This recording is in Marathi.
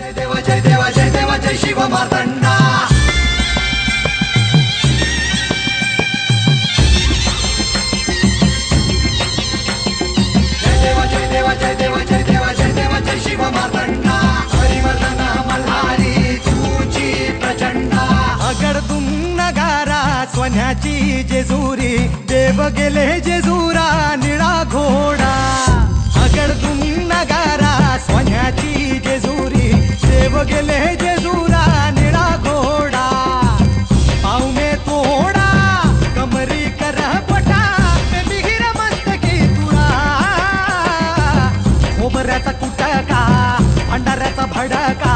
जय देव जय देव जय देव जय शिव मार्तंडा. जय देव जय देव जय देव जय देव जय देव जय शिव मार्तंडा. हरिवर्धन मल्हारी तुझी प्रचंडा. अगडतून नगारा सोन्याची जेजुरी, देव गेले जेजुरा निळा घोडा. अगडतून नगारा सोन्याची जेजुरी, देव गेले जेजुरा निळा घोडा. पाऊ में तोडा कमरी कर पटा, ते बिहिर मस्तकी तुरा. खोबऱ्याचा कुटका, भंडाऱ्याचा भडका,